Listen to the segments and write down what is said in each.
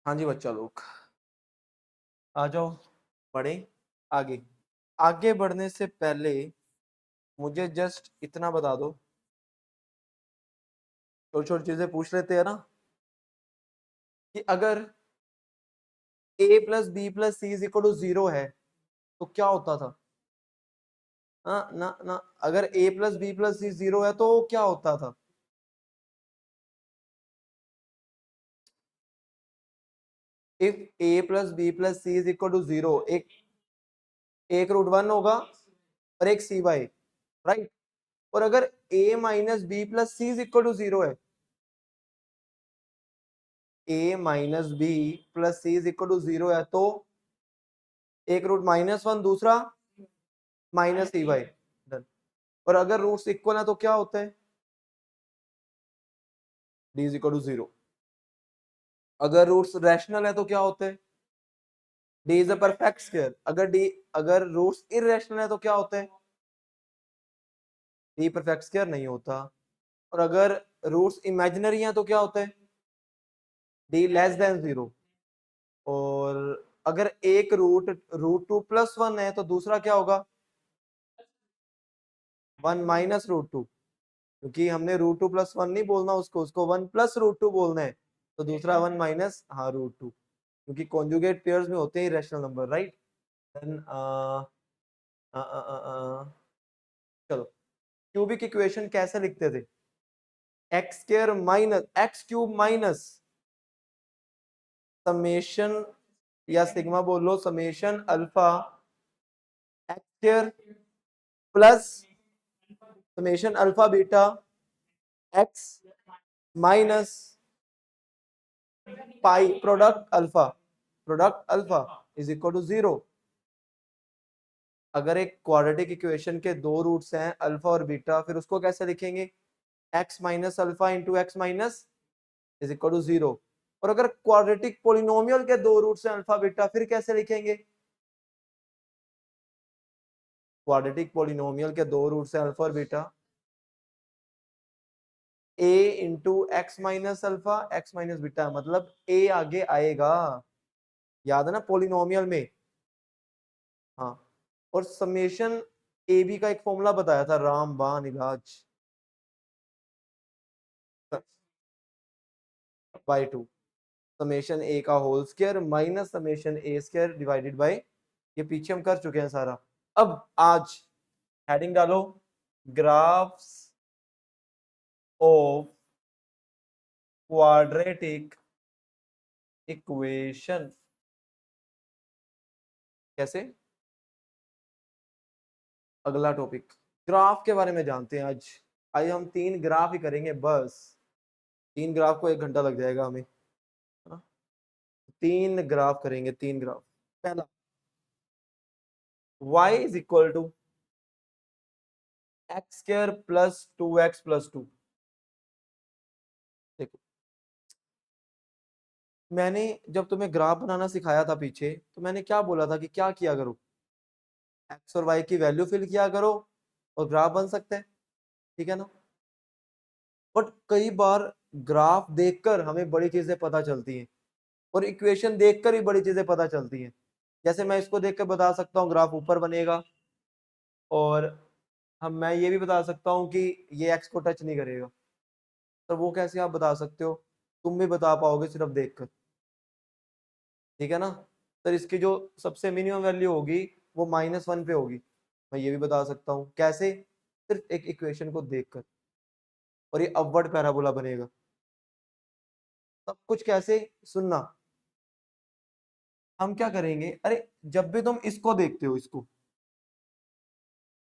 हाँ जी बच्चा लोग, आ जाओ बढ़े आगे। आगे बढ़ने से पहले मुझे जस्ट इतना बता दो, छोटी छोटी चीजें पूछ लेते हैं ना, कि अगर a plus B plus C is equal to 0 है तो क्या होता था। हाँ ना ना, अगर a plus B plus C 0 है तो क्या होता था। If a plus B plus C is equal to 0, एक रूट वन होगा और एक सी वाई, राइट। और अगर a minus B plus C is equal to 0 है, a minus B plus C is equal to 0 है तो एक रूट माइनस वन, दूसरा माइनस सी वाई, डन। और अगर रूट्स इक्वल है तो क्या होता है, d इज इक्वल टू 0। अगर रूट्स रैशनल है तो क्या होता है, d is a perfect square. अगर रूट्स इररेशनल है तो क्या होता है, d परफेक्ट स्क्वायर नहीं होता। और अगर रूट्स इमेजिनरी हैं तो क्या होता है, d लेस देन 0। और अगर एक root root two plus one है तो दूसरा क्या होगा, वन माइनस रूट टू। क्योंकि हमने रूट टू प्लस वन नहीं बोलना उसको, उसको वन प्लस रूट टू बोलना है। तो दूसरा वन माइनस, हाँ, रूट टू, क्योंकि कॉन्जुगेट पेयर्स में होते हैं रैशनल नंबर, राइट। देन चलो, क्यूबिक इक्वेशन कैसे लिखते थे, x square minus x cube minus summation, या सिग्मा बोल लो, summation alpha x square plus summation alpha beta x minus pi product alpha is equal to 0। अगर एक क्वाड्रेटिक इक्वेशन के दो रूट्स हैं अल्फा और बीटा, फिर उसको कैसे लिखेंगे, X minus alpha into X minus is equal to 0। और अगर क्वाड्रेटिक पोलिनोमियल के दो रूट्स हैं अल्फा बीटा, फिर कैसे लिखेंगे, क्वाड्रेटिक पोलिनोमियल के दो रूट्स हैं अल्फा और beta, a into X minus alpha x minus beta, मतलब a आगे आएगा, याद है ना पोलिनोमियल में। हाँ, और समेशन ए बी का एक फॉर्मूला बताया था, रामबान इलाज बाई टू, समेशन ए का whole square minus summation A square divided by, ये पीछे हम कर चुके हैं सारा। अब आज हेडिंग डालो, ग्राफ्स ऑफ क्वाड्रेटिक इक्वेशन। कैसे, अगला टॉपिक ग्राफ के बारे में जानते हैं आज। आज हम 3 ग्राफ ही करेंगे बस, 3 ग्राफ को 1 घंटा लग जाएगा हमें, हाँ? 3 ग्राफ करेंगे, 3 ग्राफ। पहला, y is equal to X square plus 2x plus 2। देखो, मैंने जब तुम्हें ग्राफ बनाना सिखाया था पीछे, तो मैंने क्या बोला था कि क्या किया करो, एक्स और वाई की वैल्यू फिल किया करो और ग्राफ बन सकता है, ठीक है ना। बट कई बार ग्राफ देखकर हमें बड़ी चीजें पता चलती हैं, और इक्वेशन देखकर ही बड़ी चीजें पता चलती हैं। जैसे मैं इसको देखकर बता सकता हूँ ग्राफ ऊपर बनेगा, और मैं ये भी बता सकता हूँ कि ये एक्स को टच नहीं करेगा। तो वो कैसे आप बता सकते हो, तुम भी बता पाओगे सिर्फ देखकर, ठीक है ना। तो इसकी जो सबसे मिनिमम वैल्यू होगी वो -1 पे होगी, मैं ये भी बता सकता हूँ कैसे, सिर्फ एक इक्वेशन को देखकर। और ये अपवर्ड पैराबोला बनेगा। सब कुछ कैसे, सुनना, हम क्या करेंगे, अरे जब भी तुम इसको देखते हो, इसको,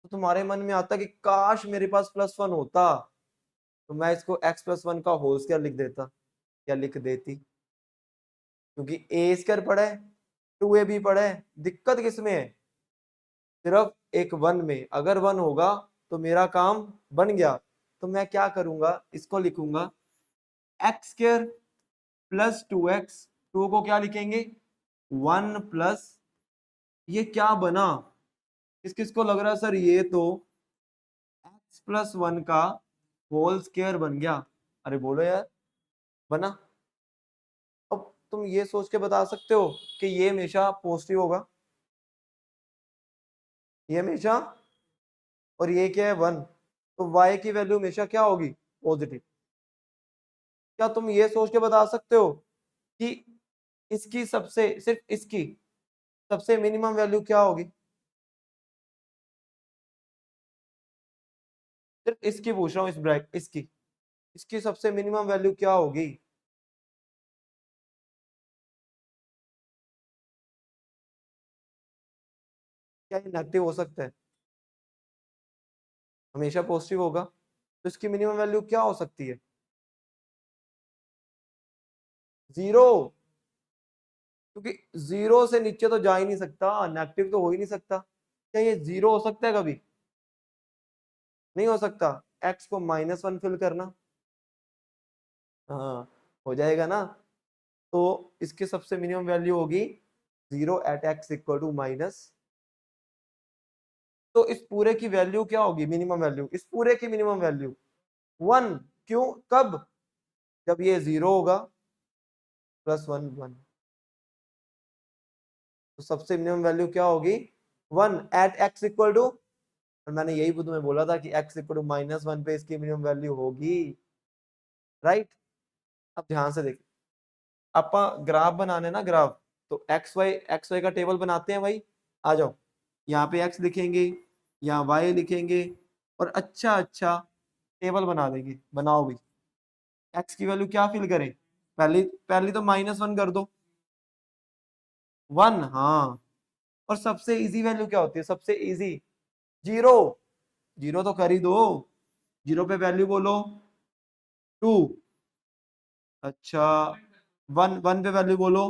तो तुम्हारे मन में आता है कि काश मेरे पास +1 होता, तो मैं इसको x+1 का होल स्क्वायर लिख देता या लिख देती। क्योंकि ए स्क्वायर पड़ा है, 2ab पड़ा है, दिक्कत किसमें है, सिर्फ एक 1 में। अगर 1 होगा तो मेरा काम बन गया। तो मैं क्या करूंगा, इसको लिखूंगा एक्स स्क्वायर प्लस 2x, 2 को क्या लिखेंगे 1 प्लस, ये क्या बना, किस किस को लग रहा है सर ये तो x+1 का होल स्क्वायर बन गया, अरे बोलो यार, बना। अब तुम ये सोच के बता सकते हो कि ये हमेशा पॉजिटिव होगा, ये हमेशा, और ये क्या है 1, तो y की वैल्यू हमेशा क्या होगी, पॉजिटिव। क्या तुम ये सोच के बता सकते हो कि इसकी सबसे, सिर्फ इसकी सबसे मिनिमम वैल्यू क्या होगी? सिर्फ इसकी पूछ रहा हूँ, इस ब्रैक इसकी, इसकी सबसे मिनिमम वैल्यू क्या होगी? क्या ये नेगेटिव हो सकता है? हमेशा पॉजिटिव होगा, तो इसकी मिनिमम वैल्यू क्या हो सकती है? 0, क्योंकि 0 से नीचे तो जा ही नहीं सकता, नेगेटिव तो हो ही नहीं सकता। क्या ये 0 हो सकता है कभी? नहीं हो सकता। x को -1 फिल करना, हाँ हो जाएगा ना। तो इसकी सबसे मिनिमम वैल्यू होगी 0 at x equal to minus, तो इस पूरे की वैल्यू क्या होगी, मिनिमम वैल्यू, इस पूरे की मिनिमम वैल्यू 1। क्यों, कब? जब ये 0 होगा, +1 1, तो सबसे मिनिमम वैल्यू क्या होगी, 1 एट x इक्वल टू, और मैंने यही तुम्हें बोला था कि x इक्वल टू -1 पे इसकी मिनिमम वैल्यू होगी, राइट। अब ध्यान से देख, आपा ग्राफ बनाने ना, ग्राफ, तो एक्स वाई का टेबल बनाते हैं भाई। आ जाओ, यहाँ पे x लिखेंगे, यहाँ y लिखेंगे, और अच्छा अच्छा टेबल बना देंगे। बनाओ भी, x की वैल्यू क्या फिल करें, पहली पहली तो -1 कर दो, 1, हाँ। और सबसे इजी वैल्यू क्या होती है, सबसे इजी, 0, 0 तो कर ही दो, 0 पे वैल्यू बोलो 2, अच्छा 1, 1 पे वैल्यू बोलो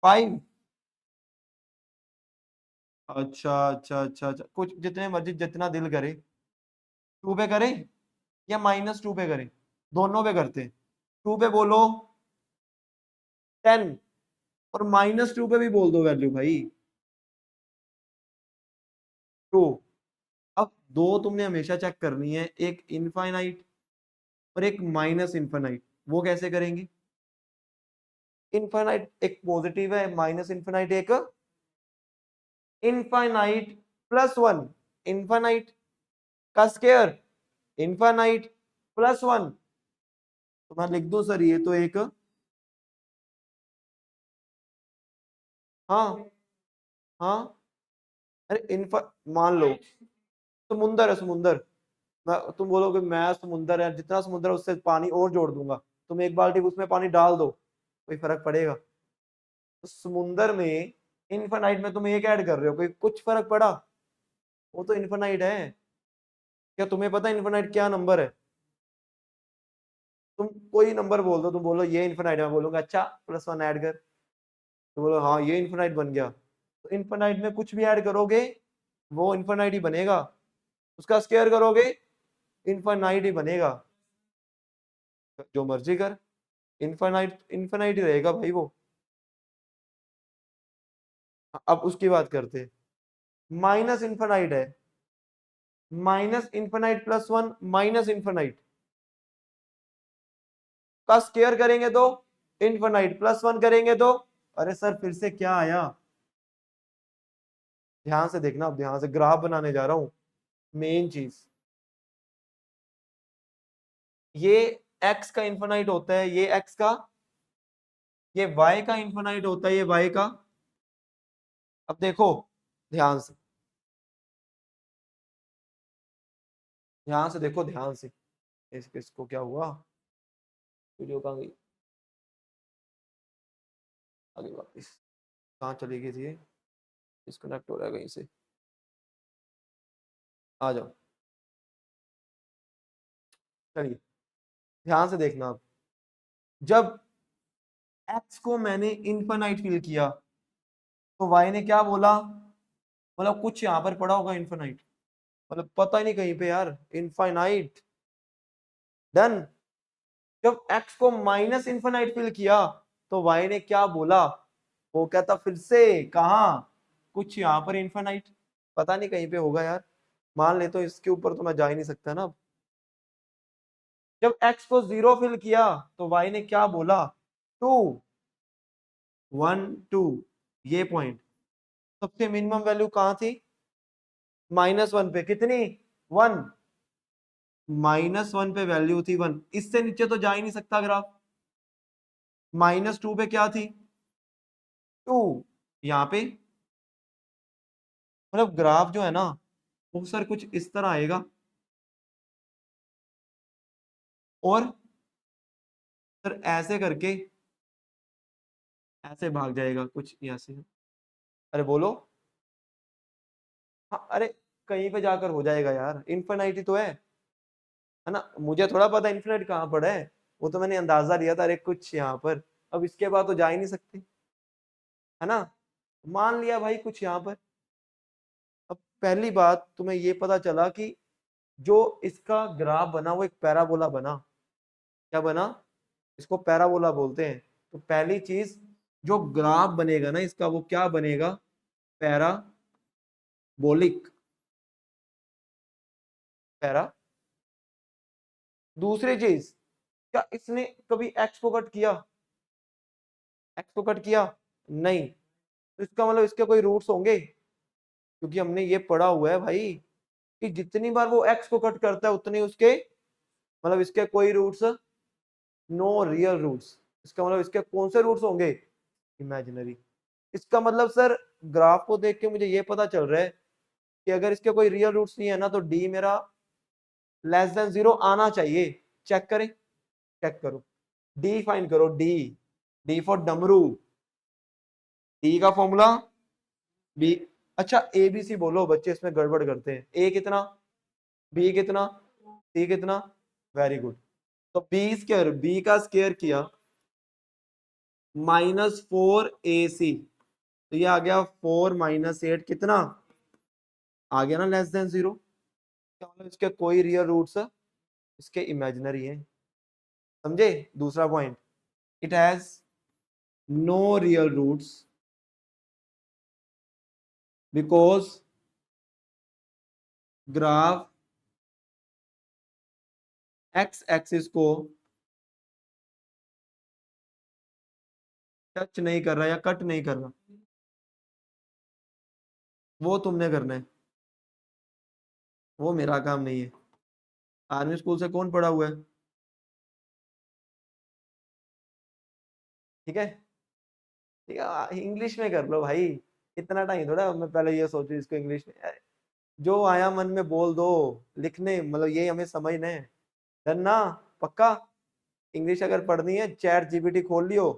5, अच्छा अच्छा अच्छा अच्छा, कुछ जितने मर्जी, जितना दिल करे, 2 पे करें या -2 पे करें, दोनों पे करते हैं। 2 पे बोलो 10, और -2 पे भी बोल दो वैल्यू भाई 2। अब दो तुमने हमेशा चेक करनी है, एक इनफाइनाइट और एक माइनस इनफाइनाइट। वो कैसे करेंगे, इनफाइनाइट एक पॉजिटिव है, माइनस इनफाइनाइट एक इनफाइनाइट, +1 इनफाइनाइट का स्क्वायर, इनफाइनाइट +1, तो मैं लिख दूं सर ये तो एक, हाँ हाँ, अरे इनफा, मान लो समुंदर है, समुंदर, तुम बोलोगे मैं समुंदर है, जितना समुंदर है उससे पानी और जोड़ दूंगा, तुम एक बाल्टी उसमें पानी डाल दो, कोई फर्क पड़ेगा? तो समुंदर में इनफाइनाइट में तुम एक ऐड कर रहे हो, कोई कुछ फर्क पड़ा? वो तो इनफाइनाइट है। क्या तुम्हें पता है इनफाइनाइट क्या नंबर है? तुम कोई नंबर बोल दो, तुम बोलो ये इनफाइनाइट है, मैं बोलूंगा अच्छा +1 ऐड कर, तो बोलो हाँ ये इनफाइनाइट बन गया। तो इनफाइनाइट में कुछ भी ऐड करोगे वो इनफाइनाइट ही बनेगा, उसका स्क्वायर करोगे इनफाइनाइट ही बनेगा, जो मर्जी कर, इनफाइनाइट इनफाइनाइट ही रहेगा भाई वो। अब उसकी बात करते हैं, माइनस इनफाइनाइट है, -∞ +1 -∞ का स्क्वायर करेंगे तो इनफाइनाइट, +1 करेंगे तो, अरे सर फिर से क्या आया, ध्यान से देखना, अब ध्यान से ग्राफ बनाने जा रहा हूं, मेन चीज, ये x का इनफाइनाइट होता है, ये x का, ये y का इनफाइनाइट होता है, ये y का। अब देखो ध्यान से, ध्यान से देखो, ध्यान से, इसको क्या हुआ, वीडियो कहाँ गई, आगे वापस, कहाँ चली गई थी ये, डिस्कनेक्ट हो रहा है कहीं से, आ जाओ, चलिए ध्यान से देखना। अब जब x को मैंने इनफाइनाइट फिल किया, तो y ने क्या बोला, मतलब कुछ यहाँ पर पड़ा होगा इनफाइनाइट, मतलब पता ही नहीं कहीं पे यार, इनफाइनाइट, डन। जब x को माइनस इनफाइनाइट फिल किया, तो y ने क्या बोला, वो कहता फिर से कहा, कुछ यहाँ पर इनफाइनाइट, पता नहीं कहीं पे होगा यार, मान ले तो इसके ऊपर तो मैं जा ही नहीं सकता ना। जब x को 0 फिल किया, तो y ने क्या बोला, 2 1 2 ये पॉइंट सबसे मिनिमम वैल्यू कहां थी? -1 पे। कितनी? 1। -1 पे वैल्यू थी 1, इससे नीचे तो जा ही नहीं सकता ग्राफ। -2 पे क्या थी? 2। यहां पे मतलब ग्राफ जो है ना वो सर कुछ इस तरह आएगा और सर ऐसे करके ऐसे भाग जाएगा कुछ यहाँ से। अरे बोलो। हाँ अरे कहीं पे जाकर हो जाएगा यार, इन्फिनिटी तो है ना। मुझे थोड़ा पता इन्फिनिट कहाँ पर है, वो तो मैंने अंदाजा लिया था, अरे कुछ यहाँ पर। अब इसके बाद तो जा ही नहीं सकते, है ना। मान लिया भाई कुछ यहाँ पर। अब पहली बात तुम्हें ये पता चला कि जो इसका ग्राफ बना वो एक पैराबोला बना। क्या बना? इसको पैराबोला बोलते हैं। तो पहली चीज, जो ग्राफ बनेगा ना इसका वो क्या बनेगा? पैराबोलिक। पैरा। दूसरी चीज, क्या इसने कभी एक्स को कट किया? एक्स को कट किया? नहीं। तो इसका मतलब इसके कोई रूट्स होंगे, क्योंकि हमने ये पढ़ा हुआ है भाई कि जितनी बार वो एक्स को कट करता है उतनी उसके मतलब इसके कोई रूट्स, नो रियल रूट्स। इसका मतलब इसके कौन से रूट्स होंगे? इमेजिनरी। इसका मतलब सर ग्राफ को देख के मुझे ये पता चल रहा है कि अगर इसके कोई रियल रूट्स नहीं है ना तो डी मेरा <0 आना चाहिए। चेक करें, चेक करो। डी फाइंड करो, डी। डी फॉर डमरू। डी का फॉर्मूला बी। अच्छा ए बी सी बोलो, बच्चे इसमें गड़बड़ करते हैं। ए कितना? बी कितना? सी कितना? Very good. तो बी स्क्वायर, बी का स्क्वायर किया -4ac, तो ये आ गया 4 - 8 कितना आ गया ना, <0। क्या मतलब इसके कोई रियल रूट्स इसके इमेजिनरी हैं। समझे? दूसरा point, it has no real roots because graph X axis को टच नहीं कर रहा या कट नहीं कर रहा। वो तुमने करना है, वो मेरा काम नहीं है। आर्मी स्कूल से कौन पढ़ा हुआ है? ठीक है, ठीक है, इंग्लिश में कर लो भाई। इतना टाइम थोड़ा मैं पहले ये सोचू इसको इंग्लिश में। जो आया मन में बोल दो, लिखने मतलब ये हमें समझना है। डन ना? पक्का? इंग्लिश अगर पढ़नी है चैट जीपीटी खोल लियो।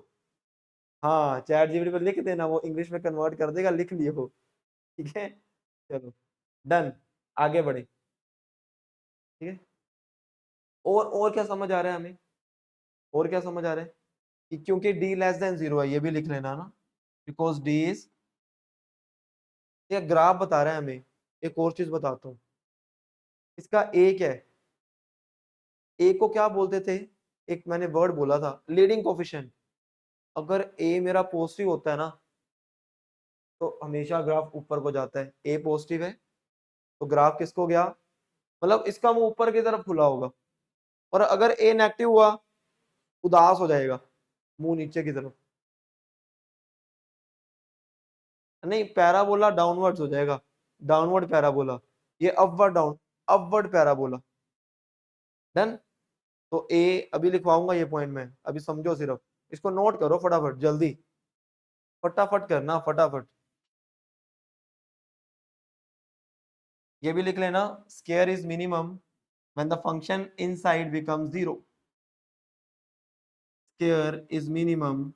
हाँ चैट जीपीटी पर लिख देना, वो इंग्लिश में कन्वर्ट कर देगा, लिख लियो। ठीक है, चलो डन, आगे बढ़े। ठीक है। और क्या समझ आ रहा है हमें? और क्या समझ आ रहा है? कि क्योंकि d <0 है, ये भी लिख लेना ना, बिकॉज डी इज, ये ग्राफ बता रहा है हमें। एक और चीज बताता हूँ, इसका ए क्या है? ए को क्या बोलते थे? एक मैंने वर्ड बोला था, लीडिंग कोफिशिएंट। अगर ए मेरा पॉजिटिव होता है ना तो हमेशा ग्राफ ऊपर को जाता है। ए पॉजिटिव है तो ग्राफ किसको गया, मतलब इसका मुंह ऊपर की तरफ खुला होगा। और अगर ए नेगेटिव हुआ, उदास हो जाएगा, मुंह नीचे की तरफ। नहीं, पैराबोला डाउनवर्ड्स हो जाएगा, डाउनवर्ड पैराबोला। ये upward down, upward parabola. Done. तो ए अभी लिखवाऊंगा ये पॉइंट में, अभी समझो सिर्फ। इसको नोट करो फटाफट, जल्दी फटाफट करना, फटाफट। ये भी लिख लेना, square is minimum when the function inside becomes 0। Square is minimum,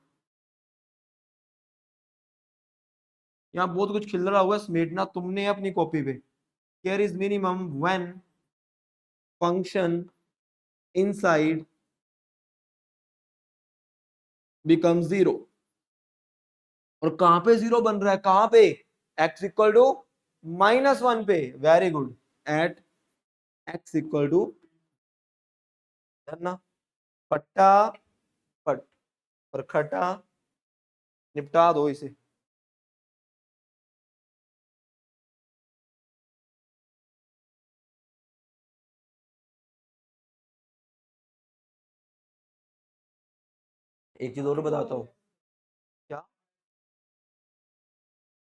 यहाँ बहुत कुछ खिल रहा हुआ है, समेटना तुमने अपनी कॉपी पे। Square is minimum when function inside becomes 0। और कहां पे 0 बन रहा है, कहां पे? x इक्वल टू -1 पे। Very good, at x equal to, ना, फटा फट और खटा, निपटा दो इसे। एक चीज और बताता हूँ। क्या?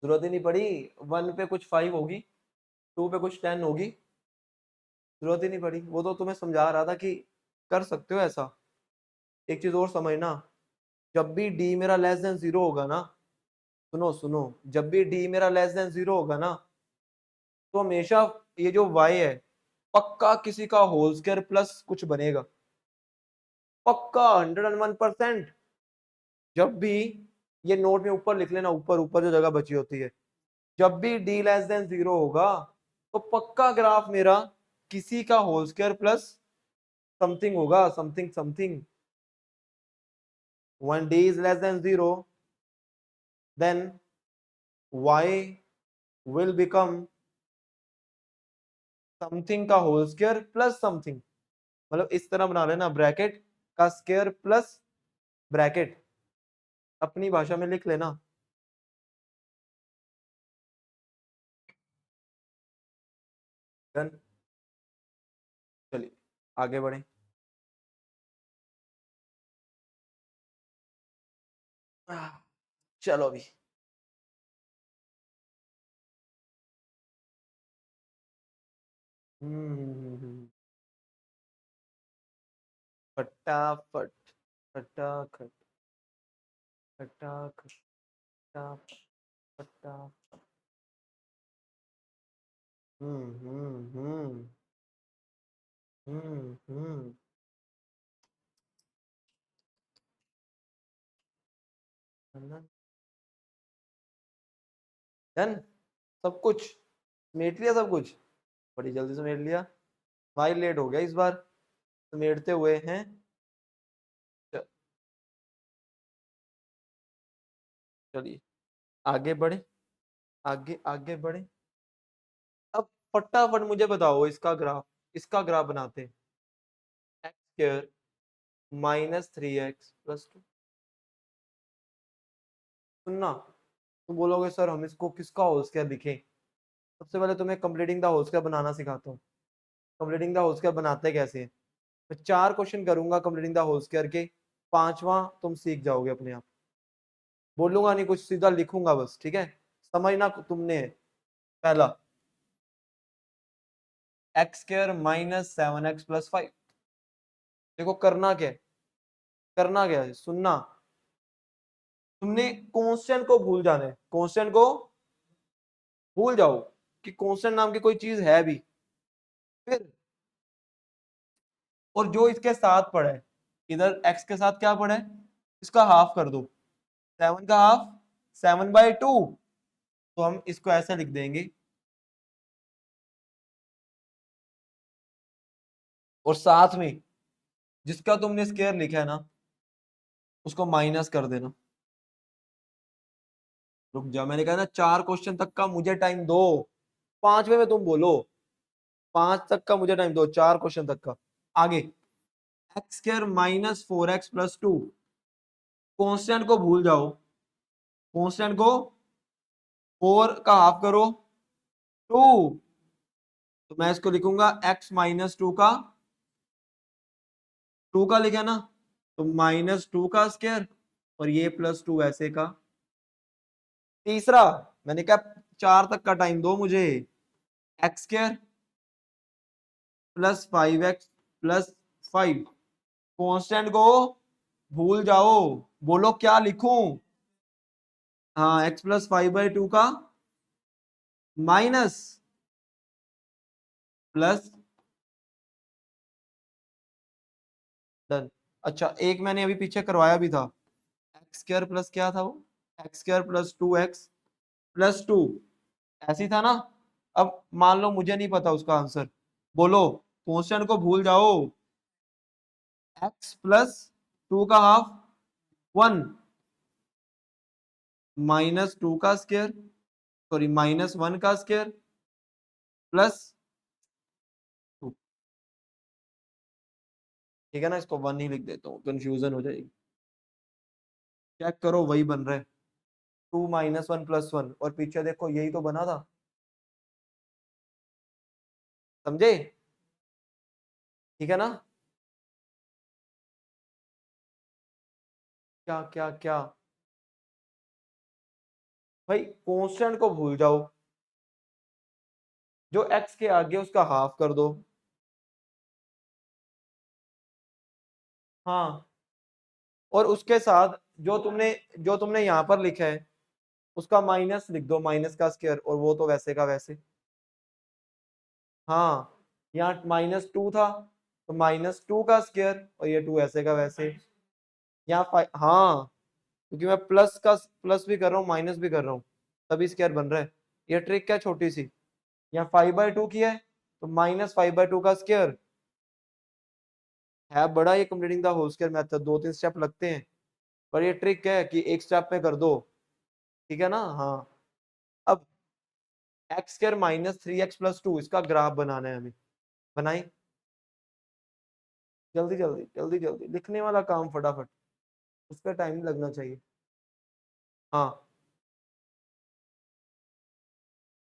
जरूरत ही नहीं पड़ी। 1 पे कुछ 5 होगी, 2 पे कुछ 10 होगी, जरूरत ही नहीं पड़ी। वो तो तुम्हें समझा रहा था कि कर सकते हो ऐसा। एक चीज और समझना, जब भी डी मेरा लेस देन 0 होगा ना, सुनो सुनो, जब भी डी मेरा लेस देन 0 होगा ना, तो हमेशा ये जो y है पक्का किसी का होल स्क्वायर प्लस कुछ बनेगा, पक्का 101%। जब भी, ये नोट में ऊपर लिख लेना, ऊपर ऊपर जो जगह बची होती है, जब भी डी लेस देन 0 होगा तो पक्का ग्राफ मेरा किसी का होल स्क्वायर प्लस समथिंग होगा, something something. when d is less than 0, then y will become something का होल स्क्वायर प्लस समथिंग। मतलब इस तरह बना लेना, ब्रैकेट का स्क्वायर प्लस ब्रैकेट, अपनी भाषा में लिख लेना। डन। चलिए आगे बढ़े। चलो अभी फटाफट, फटाखट, फटाखट, फटा। हम्म हम्म हम्म हम्म। डन। सब कुछ समेट लिया, सब कुछ बड़ी जल्दी समेट लिया। भाई लेट हो गया इस बार समेटते हुए हैं। च- चलिए आगे बढ़े, आगे आगे बढ़े। अब फटाफट मुझे बताओ इसका ग्राफ, इसका ग्राफ बनाते हैं। X square -3x+2। सुनना, तुम बोलोगे सर हम इसको किसका होल स्क्वायर लिखें। सबसे पहले तुम्हें कंप्लीटिंग द होल स्क्वायर बनाना सिखाता हूँ। कंप्लीटिंग द होल स्क्वायर बनाते कैसे हैं। मैं 4 क्वेश्चन करूंगा कंप्लीटिंग द होल स्क्वायर के, पांचवा तुम सीख जाओगे अपने आप। बोलूंगा नहीं कुछ, सीधा लिखूंगा बस, ठीक है। समझना तुमने है। पहला, x² - 7x+5। देखो करना क्या है, करना क्या है, सुनना। तुमने कांस्टेंट को भूल जाना है, कांस्टेंट को भूल जाओ कि कांस्टेंट नाम की कोई चीज है भी। फिर, और जो इसके साथ पड़ा है, इधर x के साथ क्या पड़ा है, इसका हाफ कर दो। 7 का हाफ 7/2। तो हम इसको ऐसे लिख देंगे, और साथ में जिसका तुमने स्क्वायर लिखा है ना, उसको माइनस कर देना। रुक जाओ, मैंने कहा ना 4 क्वेश्चन तक का मुझे टाइम दो, 5वें में तुम बोलो। 5 तक का मुझे टाइम दो, 4 क्वेश्चन तक का। आगे, x² - 4x+2। कांस्टेंट को भूल जाओ, कांस्टेंट को 4 का हाफ करो 2। तो मैं इसको लिखूंगा x-2 का, 2 का लिखा ना, तो -2 का स्क्वायर, और ये +2 ऐसे का। तीसरा, मैंने कहा 4 तक का टाइम दो मुझे। x² +5x+5। कांस्टेंट को भूल जाओ, बोलो क्या लिखूं। हाँ, x+5/2 का माइनस प्लस। डन। अच्छा, एक मैंने अभी पीछे करवाया भी था, x² प्लस क्या था वो, x² +2x+2, ऐसी था ना। अब मान लो मुझे नहीं पता उसका आंसर, बोलो। क्वेश्चन को भूल जाओ, x+2 का हाफ 1, -2 का स्क्वायर, सॉरी -1 का स्क्वायर +2। ठीक है ना, इसको 1 ही लिख देता हूँ, कंफ्यूजन हो जाएगी। चेक करो वही बन रहा है, 2 -1 + 1, और पीछे देखो यही तो बना था। समझे? ठीक है ना। क्या क्या क्या? भाई कांस्टेंट को भूल जाओ, जो एक्स के आगे उसका हाफ कर दो। हाँ, और उसके साथ जो तुमने यहां पर लिखा है उसका माइनस लिख दो, माइनस का स्क्वायर, और वो तो वैसे का वैसे। हाँ, यहाँ -2 था तो -2 का स्क्वायर, और ये 2 ऐसे का वैसे। यहाँ हाँ, क्योंकि मैं प्लस भी कर रहा हूँ माइनस भी कर रहा हूँ, तभी स्क्वायर बन रहा है। ये ट्रिक क्या छोटी सी। यहाँ 5/2 किया है तो -5/2 का स्क्वायर है। बड़ा ये completing the whole square method, 2-3 step लगते हैं, पर ये ट्रिक है कि एक स्टेप में कर दो। ठीक है ना? हाँ। अब x² -3x+2 इसका ग्राफ बनाना है हमें। बनाई, जल्दी जल्दी जल्दी जल्दी, लिखने वाला काम फटाफट, उस पर टाइम लगना चाहिए। हाँ,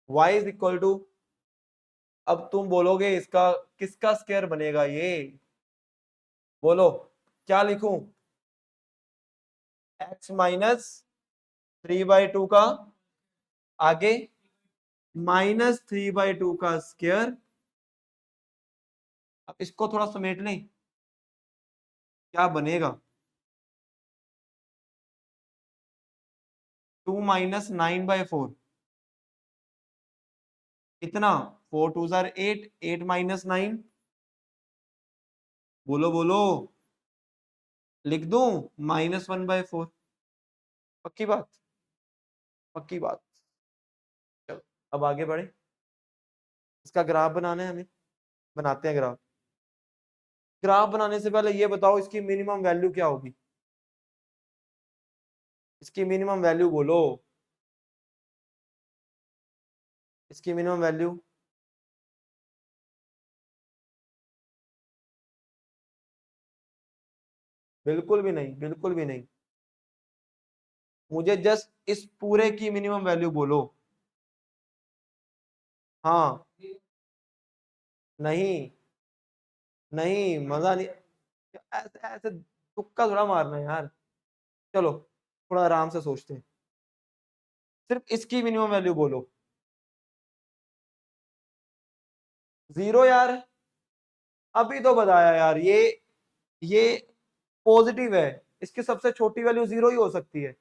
y इज इक्वल टू, अब तुम बोलोगे इसका किसका स्क्वायर बनेगा ये, बोलो क्या लिखूं? x -3/2 का आगे -3/2 का स्क्वायर। अब इसको थोड़ा समेट लें, क्या बनेगा? 2 -9/4, कितना? 4 2 जार 8, 8 -9, बोलो बोलो, लिख दूं? -1/4। पक्की बात? पक्की बात। चलो, अब आगे बढ़े, इसका ग्राफ बनाना है हमें, बनाते हैं ग्राफ। ग्राफ बनाने से पहले ये बताओ इसकी मिनिमम वैल्यू क्या होगी? इसकी मिनिमम वैल्यू बोलो, इसकी मिनिमम वैल्यू। बिल्कुल भी नहीं, बिल्कुल भी नहीं, मुझे जस्ट इस पूरे की मिनिमम वैल्यू बोलो। हाँ, नहीं, नहीं, मजा नहीं, ऐसे ऐसे तुक्का थोड़ा मारना है यार। चलो, थोड़ा आराम से सोचते हैं, सिर्फ इसकी मिनिमम वैल्यू बोलो। 0 यार, अभी तो बताया यार, ये पॉजिटिव है, इसकी सबसे छोटी वैल्यू 0 ही हो सकती है।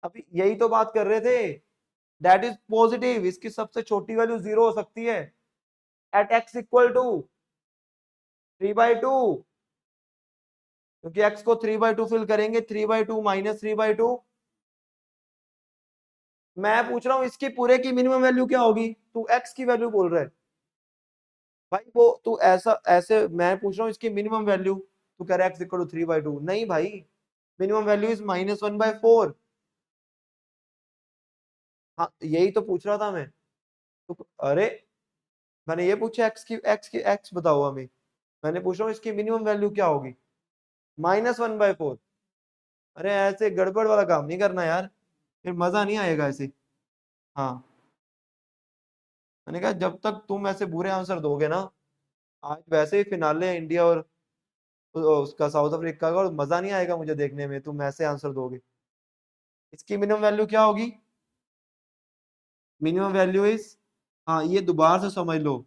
अभी यही तो बात कर रहे थे, दैट इज पॉजिटिव, इसकी सबसे छोटी वैल्यू 0 हो सकती है एट x इक्वल टू 3/2, क्योंकि x को 3/2 फिल करेंगे, 3/2 -3/2। मैं पूछ रहा हूं इसकी पूरे की मिनिमम वैल्यू क्या होगी, तू x की वैल्यू बोल रहा है। भाई वो तू ऐसा ऐसे, मैं पूछ रहा हूँ इसकी मिनिमम वैल्यू, तू कह रहा है x इक्वल टू 3/2, नहीं भाई, मिनिमम वैल्यू इज -1/4। हाँ, यही तो पूछ रहा था मैं। तो अरे, मैंने ये पूछा एक्स की एक्स बताओ हमें, मैंने पूछ रहा हूँ इसकी मिनिमम वैल्यू क्या होगी, -1/4। अरे ऐसे गड़बड़ वाला काम नहीं करना यार, फिर मजा नहीं आएगा ऐसे। हाँ, मैंने कहा जब तक तुम ऐसे बुरे आंसर दोगे ना, आज वैसे ही फिनाले है इंडिया और उसका साउथ अफ्रीका का, और मजा नहीं आएगा मुझे देखने में, तुम ऐसे आंसर दोगे। इसकी मिनिमम वैल्यू क्या होगी? मिनिमम वैल्यू इज, हाँ ये दोबारा से समझ लो,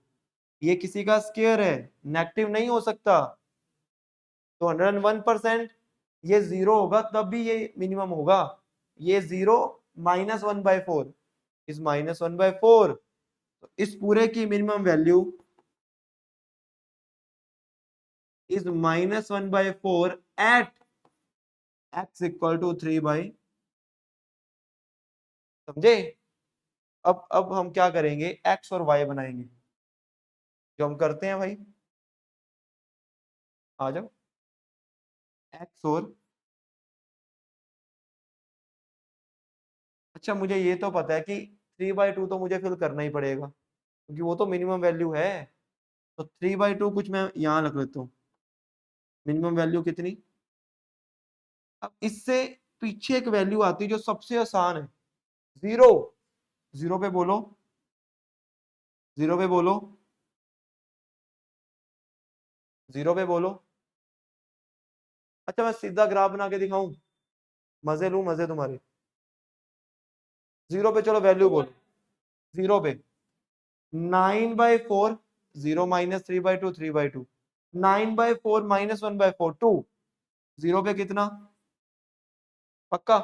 ये किसी का स्क्वायर है, नेगेटिव नहीं हो सकता, तो 101%, ये 0 होगा तब भी ये मिनिमम होगा। ये 0 -1/4 इज -1/4, तो इस पूरे की minimum value is -1/4 at x equal to 3/, समझे? अब हम क्या करेंगे, x और y बनाएंगे, जो हम करते हैं भाई। आ जाओ, x और, अच्छा मुझे ये तो पता है कि 3/2 तो मुझे फिल करना ही पड़ेगा, क्योंकि वो तो मिनिमम वैल्यू है। तो 3/2 कुछ मैं यहाँ रख लेता हूँ, मिनिमम वैल्यू कितनी? अब इससे पीछे एक वैल्यू आती है जो सबसे आसान है, 0। 0 पे बोलो, 0 पे बोलो, 0 पे बोलो। अच्छा मैं सीधा ग्राफ बना के दिखाऊं, मजे लूं मजे तुम्हारे। जीरो पे चलो वैल्यू बोलो, जीरो पे 9/4, 0 - 3/2, 3/2, 9/4 -1/4, 2, जीरो पे कितना, पक्का?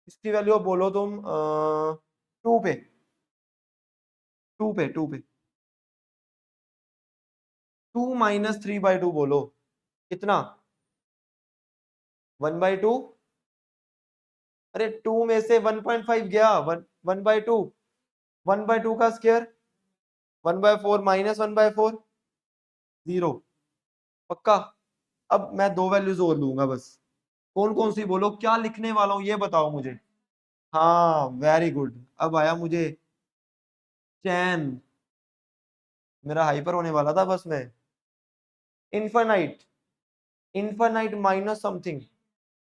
इसकी वैल्यू अब बोलो तुम, 2 पे, 2 पे 2 - 3/2 बोलो, कितना, 1/2। अरे 2 में से 1.5 गया, 1/2, 1/2 का स्क्वायर, 1/4 -1/4, 0, पक्का? अब मैं दो वैल्यूज और लूंगा बस, कौन कौन सी बोलो, क्या लिखने वाला हूं ये बताओ मुझे। हाँ वेरी गुड, अब आया मुझे चैन, मेरा हाइपर होने वाला था बस में। Infinite, infinite minus something,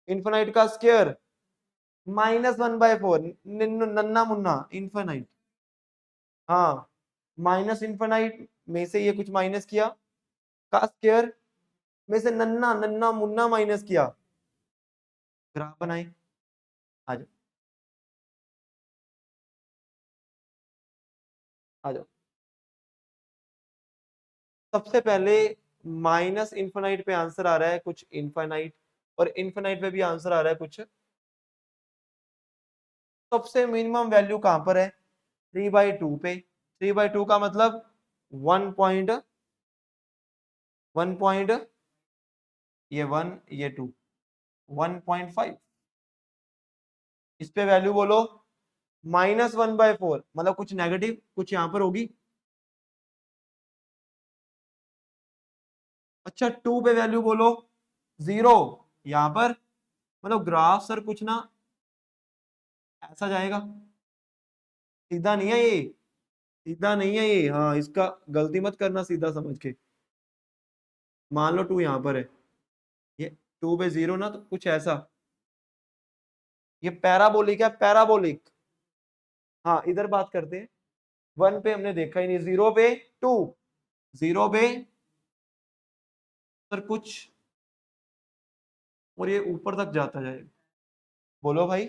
infinite का स्क्वायर -1/4, नन्ना मुन्ना इनफाइनाइट। हाँ, माइनस इनफाइनाइट में से ये कुछ माइनस किया, का स्क्वायर में से नन्ना नन्ना मुन्ना माइनस किया, ग्राफ बनाए। आ जाओ, आ जाओ। सबसे पहले माइनस इनफाइनाइट पे आंसर आ रहा है कुछ इनफाइनाइट, और इनफाइनाइट पे भी आंसर आ रहा है कुछ। सबसे मिनिमम वैल्यू कहां पर है, 3/2 पे, 3/2 का मतलब 1 पॉइंट, ये 1 ये 2, 1.5। इस पे वैल्यू बोलो, -1/4 मतलब कुछ नेगेटिव कुछ यहां पर होगी। अच्छा 2 पे वैल्यू बोलो, 0 यहां पर, मतलब ग्राफ सर कुछ ना ऐसा जाएगा, सीधा नहीं है ये, सीधा नहीं है ये, हाँ इसका गलती मत करना सीधा समझ के। मान लो 2 यहां पर है, ये 2 पे 0 ना, तो कुछ ऐसा, ये पैराबोलिक है, पैराबोलिक। हाँ इधर बात करते हैं, 1 पे हमने देखा ही नहीं, 0 पे 2, 0 पे सर कुछ, और ये ऊपर तक जाता जाएगा, बोलो भाई,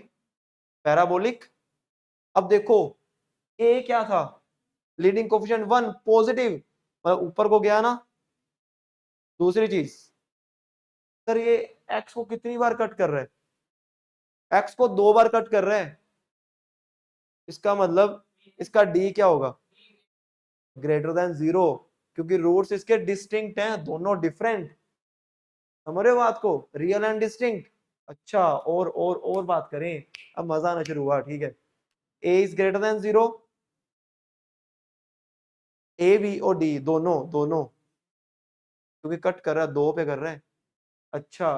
पैराबोलिक। अब देखो ए क्या था, लीडिंग कोफिशिएंट 1 पॉजिटिव, मतलब ऊपर को गया ना। दूसरी चीज सर, ये एक्स को कितनी बार कट कर रहा है, एक्स को 2 बार कट कर रहा है, इसका मतलब इसका डी क्या होगा, >0, क्योंकि रूट्स इसके डिस्टिंक्ट हैं, दोनों डिफरेंट। समझ रहे हो बात को, रियल एंड डिस्टिंक्ट। अच्छा और बात करें, अब मजा आना शुरू हुआ, ठीक है। ए इज >0, ए बी और डी दोनों दोनों, क्योंकि कट कर रहा है, 2 पे कर रहा है। अच्छा,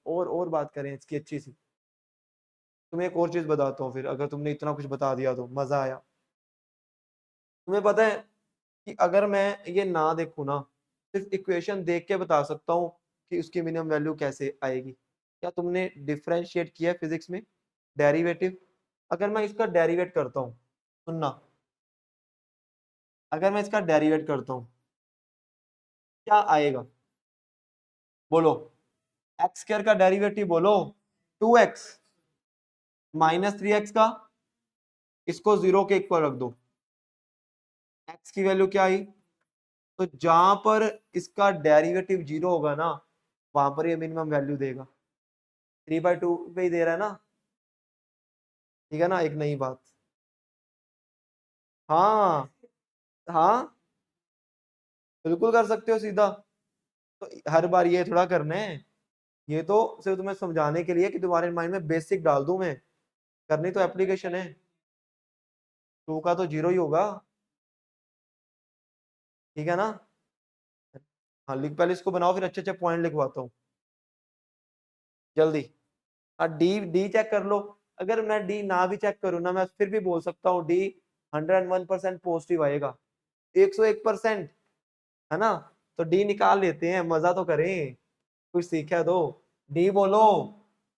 और बात करें इसकी अच्छी सी, तुम्हें एक और चीज बताता हूँ फिर, अगर तुमने इतना कुछ बता दिया तो मजा आया। तुम्हें पता है कि अगर मैं ये ना देखूँ ना, सिर्फ इक्वेशन देख के बता सकता हूँ कि उसकी मिनिमम वैल्यू कैसे आएगी। क्या तुमने डिफरेंशिएट किया है फिजिक्स में, डेरिवेटिव? अगर मैं इसका डेरिवेट करता हूँ, सुनना, अगर मैं इसका डेरिवेट करता हूँ क्या आएगा, बोलो, x² का डेरिवेटिव बोलो, 2x -3x का, इसको 0 के इक्वल रख दो, x की वैल्यू क्या आई, तो जहां पर इसका डेरिवेटिव 0 होगा ना, वहां पर ये मिनिमम वैल्यू देगा, 3/2 पे ही दे रहा है ना, ठीक है ना, एक नई बात। हाँ हाँ, बिल्कुल कर सकते हो सीधा, तो हर बार ये थोड़ा करना है, ये तो सिर्फ तुम्हें समझाने के लिए कि तुम्हारे माइंड में बेसिक डाल दूं मैं, करनी तो एप्लीकेशन है। 2 का तो 0 ही होगा, ठीक है ना। हाँ लिख, पहले इसको बनाओ, फिर अच्छे अच्छे पॉइंट लिखवाता हूँ जल्दी। हाँ डी डी चेक कर लो, अगर मैं डी ना भी चेक करूँ ना, मैं फिर भी बोल सकता हूँ डी 101% पॉजिटिव आएगा, 101%, है ना। तो डी निकाल लेते हैं, मजा तो करें, कुछ सीखा दो। डी बोलो,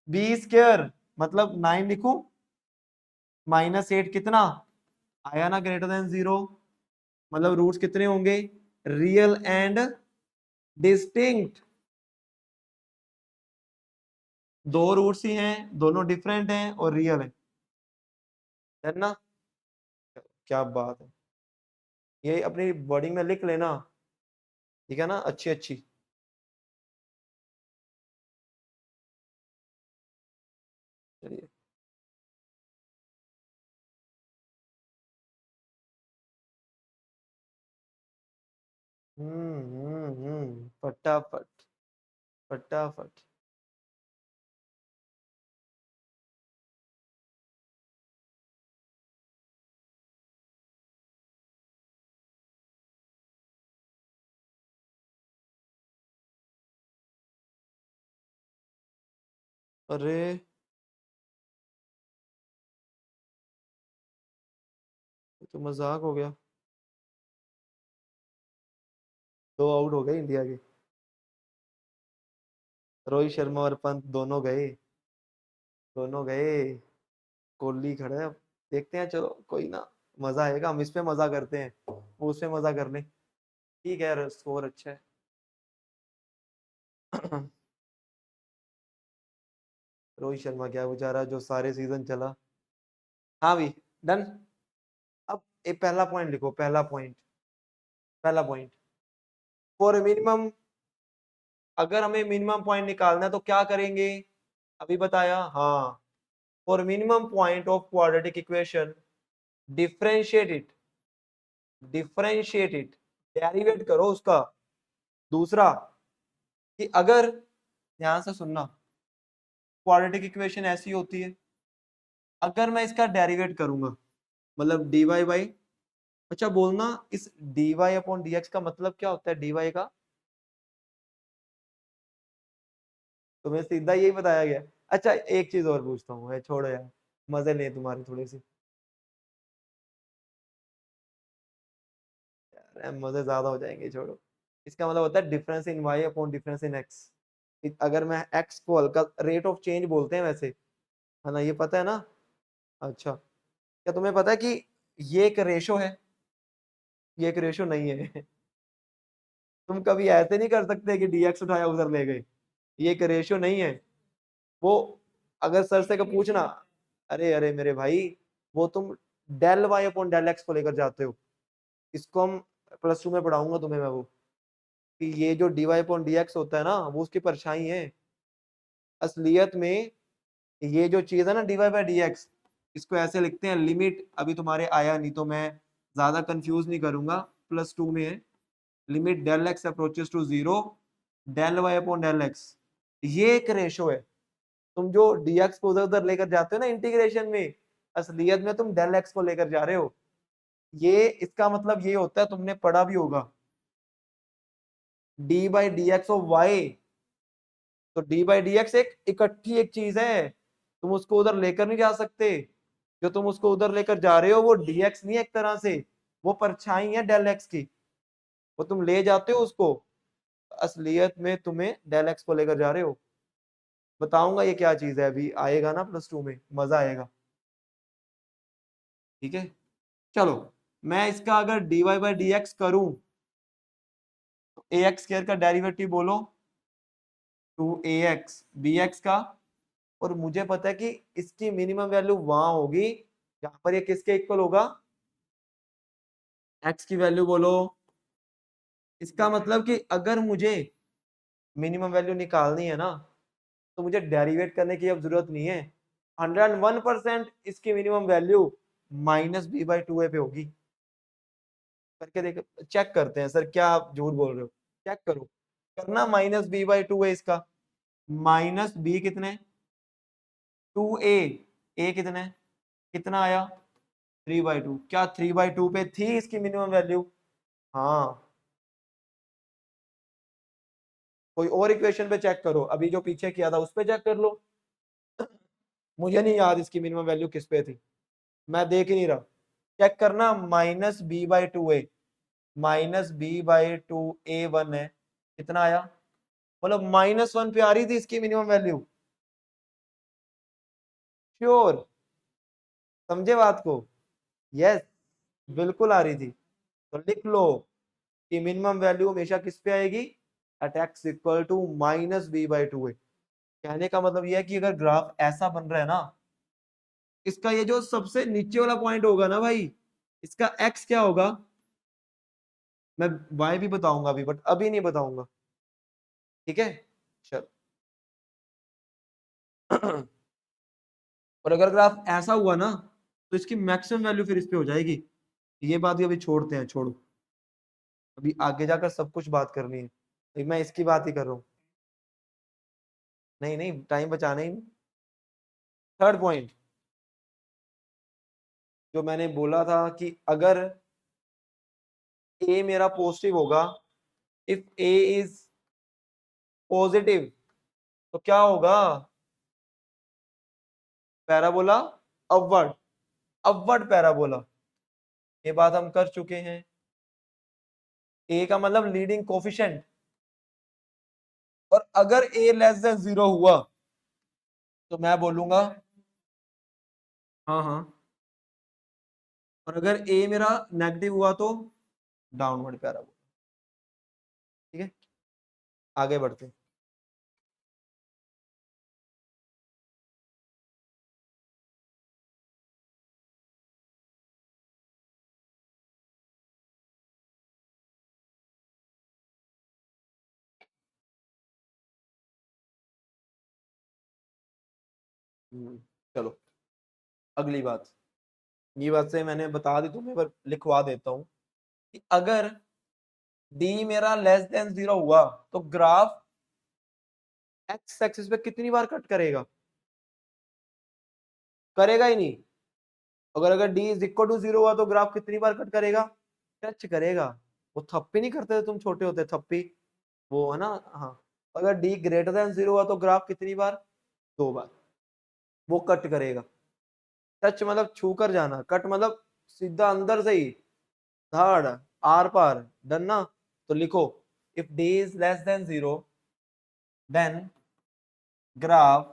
b² मतलब 9 लिखूं, -8 कितना आया ना, >0, मतलब रूट्स कितने होंगे, रियल एंड डिस्टिंक्ट, दो रूट्स ही हैं, दोनों डिफरेंट हैं और रियल है ना? क्या बात है, ये अपनी वर्डिंग में लिख लेना, ठीक है ना, अच्छी अच्छी। चलिए। फटाफट, फटाफट। अरे ये तो मजाक हो गया, दो आउट हो गए इंडिया के, रोहित शर्मा और पंत दोनों गए, दोनों गए। कोहली खड़ा है अब, देखते हैं, चलो कोई ना, मजा आएगा, हम इस पे मजा करते हैं, वो उस पे मजा कर ले। ठीक है, स्कोर अच्छा है। रोहित शर्मा क्या बेचारा, जो सारे सीजन चला। हाँ भी, डन। अब एक पहला पॉइंट लिखो, पहला पॉइंट, पहला पॉइंट, फॉर मिनिमम, अगर हमें मिनिमम पॉइंट निकालना है तो क्या करेंगे, अभी बताया, हाँ। For minimum point of quadratic equation, differentiate it, differentiate it, derivative करो उसका। दूसरा, कि अगर, ध्यान से सुनना, क्वाड्रेटिक इक्वेशन ऐसी होती है, अगर मैं इसका डेरिवेट करूंगा, मतलब dy बाई, अच्छा बोलना, इस dy अपॉन dx का मतलब क्या होता है, dy का, तुम्हें सीधा यही बताया गया। अच्छा एक चीज और पूछता हूँ, छोड़ो यार, मजे ले तुम्हारे थोड़े से, यार मजे ज्यादा हो जाएंगे, छोड़ो। इसका मतलब होता है difference in y upon difference in x। अगर मैं x को हल्का, रेट ऑफ चेंज बोलते हैं वैसे, है ना, ये पता है ना? अच्छा, क्या तुम्हें पता है कि ये एक रेशो है? ये एक रेशो नहीं है। तुम कभी ऐसे नहीं कर सकते कि dx उठाया उधर ले गए, ये एक रेशो नहीं है। वो, अगर सर से का पूछना, अरे अरे मेरे भाई, वो तुम del Y upon del X को लेकर जाते हो, इसको हम प्लस टू में पढ़ाऊंगा तुम्हें मैं, वो कि ये जो D Y upon D X होता है ना, वो उसकी परछाई है। असलियत में ये जो चीज है ना, D Y by D X, इसको ऐसे लिखते हैं, लिमिट, अभी तुम्हारे आया नहीं तो मैं ज्यादा कंफ्यूज नहीं करूंगा, प्लस टू में है, limit del X approaches to zero, del Y upon del X, ये एक रेशो है। तुम जो dx को उधर उधर लेकर जाते हो ना इंटीग्रेशन में, असलियत में तुम डेल एक्स को लेकर जा रहे हो। ये इसका मतलब ये होता है, तुमने पढ़ा भी होगा, D by D X of Y, तो डी बाई डी एक्स एक इकट्ठी एक चीज है, तुम उसको उधर लेकर नहीं जा सकते। जो तुम उसको उधर लेकर जा रहे हो वो dx नहीं है एक तरह से, वो परछाई है डेल एक्स की, वो तुम ले जाते हो उसको, असलियत में तुम्हें डेल एक्स को लेकर जा रहे हो। बताऊंगा ये क्या चीज है, अभी आएगा ना प्लस टू में, मजा आएगा। ठीक है, चलो, मैं इसका अगर dy बाई डी एक्स करूं, तो ए एक्स स्क्र का डेरिवेटिव बोलो, two A X B X का, और मुझे पता है कि इसकी मिनिमम वैल्यू वहां होगी जहां पर ये किसके इक्वल होगा, एक्स की वैल्यू बोलो। इसका मतलब कि अगर मुझे मिनिमम वैल्यू निकालनी है ना, तो मुझे डेरिवेट करने की अब जरूरत नहीं है, 101% इसकी minimum value minus B by two a पे होगी। करके देख, चेक करते हैं, सर क्या आप झूठ बोल रहे हो, चेक करो, करना, माइनस बी बाई टू है इसका, माइनस बी कितने, टू ए कितने, कितना आया, 3/2, क्या 3/2 पे थी इसकी मिनिमम वैल्यू? हाँ। कोई और इक्वेशन पे चेक करो, अभी जो पीछे किया था उस पे चेक कर लो। मुझे नहीं याद इसकी मिनिमम वैल्यू किस पे थी, मैं देख ही नहीं रहा। चेक करना, minus B by two A, minus B by two A one है, कितना आया, मतलब -1 पे आ रही थी इसकी मिनिमम वैल्यू, श्योर, समझे बात को? यस, बिल्कुल आ रही थी। तो लिख लो कि मिनिमम वैल्यू हमेशा किस पे आएगी, at X equal to minus B by two है। कहने का मतलब ये है कि अगर ग्राफ ऐसा बन रहा है ना, इसका ये जो सबसे नीचे वाला पॉइंट होगा ना भाई, इसका एक्स क्या होगा, मैं वाई भी बताऊंगा अभी, बट अभी नहीं बताऊंगा, ठीक है। चल और अगर ग्राफ ऐसा हुआ ना, तो इसकी मैक्सिमम वैल्यू फिर इस पे हो जाएगी। ये बात भी अभी छोड़ते हैं, छोड़ो, अभी आगे जाकर सब कुछ बात करनी है, अभी मैं इसकी बात ही कर रहा हूँ। नहीं नहीं, टाइम बचाना ही। थर्ड पॉइंट जो मैंने बोला था कि अगर ए मेरा पॉजिटिव होगा, इफ ए इज पॉजिटिव, तो क्या होगा, पैराबोला अपवर्ड, अपवर्ड पैराबोला। ये बात हम कर चुके हैं। ए का मतलब लीडिंग कोफिशिएंट, और अगर ए लेस देन 0 हुआ तो मैं बोलूंगा, हाँ हाँ, और अगर ए मेरा नेगेटिव हुआ तो डाउनवर्ड पैराबोला, ठीक है। आगे बढ़ते हैं। चलो अगली बात, ये बात से मैंने बता दी तुम्हें, पर लिखवा देता हूं कि अगर डी मेरा लेस देन 0 हुआ तो ग्राफ एक्स एक्सिस पे कितनी बार कट करेगा, करेगा ही नहीं। अगर अगर डी इज इक्वल टू 0 हुआ तो ग्राफ कितनी बार कट करेगा, टच करेगा। वो थप्पी नहीं करते थे तुम छोटे होते, थप्पी, वो है ना, हाँ। अगर डी ग्रेटर देन 0 हुआ तो ग्राफ कितनी बार, 2 बार, वो कट करेगा। टच मतलब छू कर जाना, कट मतलब सीधा अंदर से ही, धाड़, आर पार, डन ना। तो लिखो, if D is less than 0 then graph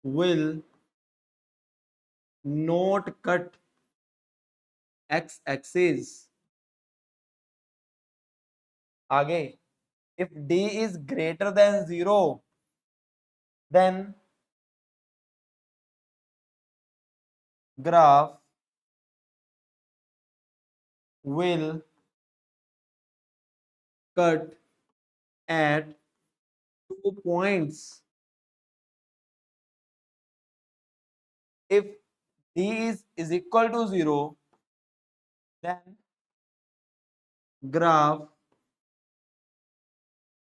will not cut x axis। आगे, if d is greater than 0 then graph will cut at 2 points। if d is equal to 0 then graph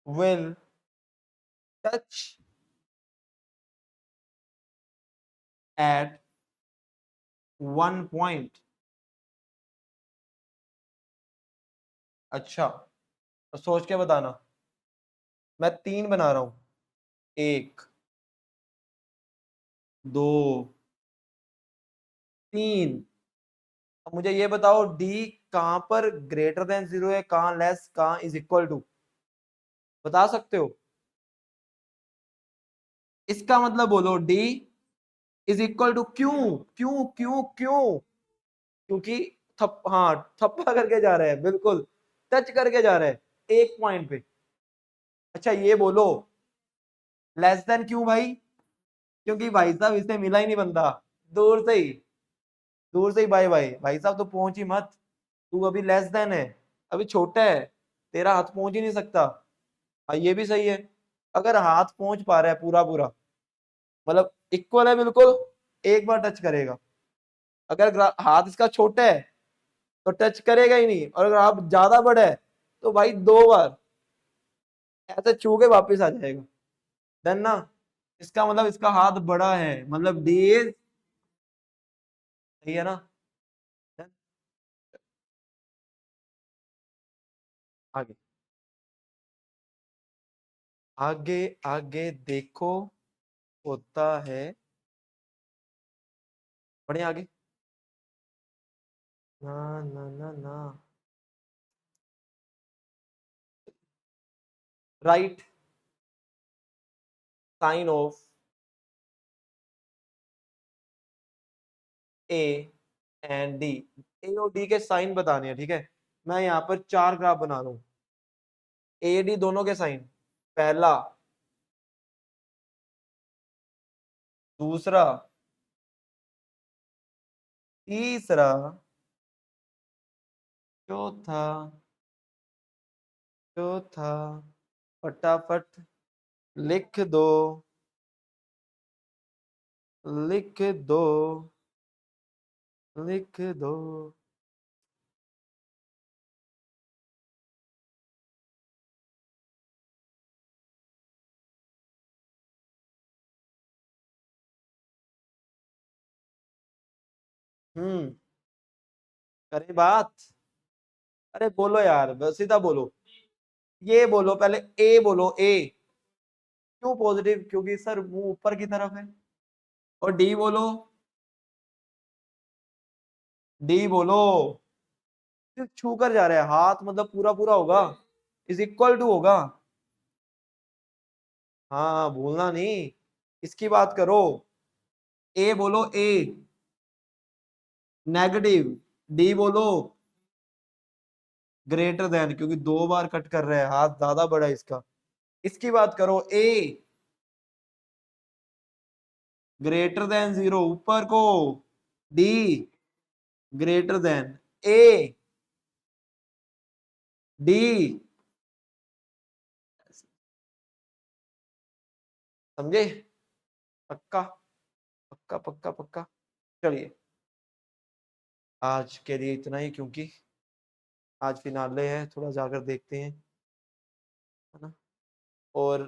will touch at 1 point। अच्छा, तो सोच के बताना, मैं 3 बना रहा हूं, 1 2 3। अब मुझे ये बताओ डी कहां पर ग्रेटर देन 0 है, कहां लेस, कहां इज इक्वल टू, बता सकते हो। इसका मतलब बोलो डी इज इक्वल टू, क्यों क्यों क्यों क्यों, क्योंकि थप, हाँ थप्पा करके जा रहा है, बिल्कुल टच करके जा रहा है एक पॉइंट पे। अच्छा ये बोलो लेस देन क्यों भाई, क्योंकि भाई साहब इससे मिला ही नहीं बंदा, दूर से ही, दूर से ही बाय बाय, भाई साहब तो पहुंच ही मत, तू अभी लेस देन है, अभी छोटा है, तेरा हाथ पहुंच ही नहीं सकता। हाँ ये भी सही है, अगर हाथ पहुंच पा रहा है पूरा पूरा, मतलब इक्वल है बिल्कुल, एक बार टच करेगा। अगर हाथ इसका छोटा है तो टच करेगा ही नहीं, और अगर हाथ ज्यादा बड़ा है तो भाई 2 बार ऐसे छू के वापिस आ जाएगा, डन ना। इसका मतलब इसका हाथ बड़ा है, मतलब डी इज, सही है ना। Done? आगे आगे आगे देखो, होता है, बढ़िया आगे, ना ना ना ना, right sign of a and d, a और डी के साइन बताने हैं, ठीक है। मैं यहाँ पर 4 ग्राफ बना रहा हूँ, ए डी दोनों के साइन, पहला दूसरा, तीसरा, चौथा, चौथा, फटाफट लिख दो, लिख दो, लिख दो। हम्म, करे बात। अरे बोलो यार, बस सीधा बोलो। ये बोलो पहले, ए बोलो, ए। क्यों पॉजिटिव? क्योंकि सर मुंह ऊपर की तरफ है। और डी बोलो, डी बोलो। सिर्फ छू कर जा रहा है हाथ, मतलब पूरा पूरा होगा, इज इक्वल टू होगा। हाँ, भूलना नहीं, इसकी बात करो। ए बोलो, ए नेगेटिव। डी बोलो ग्रेटर देन, क्योंकि 2 बार कट कर रहा है, हाथ ज्यादा बड़ा है इसका। इसकी बात करो, ए ग्रेटर देन 0 ऊपर को, D greater than, A D. समझे? पक्का? पक्का पक्का पक्का। चलिए, आज के लिए इतना ही, क्योंकि आज फिनाले है, थोड़ा जाकर देखते हैं, है ना। और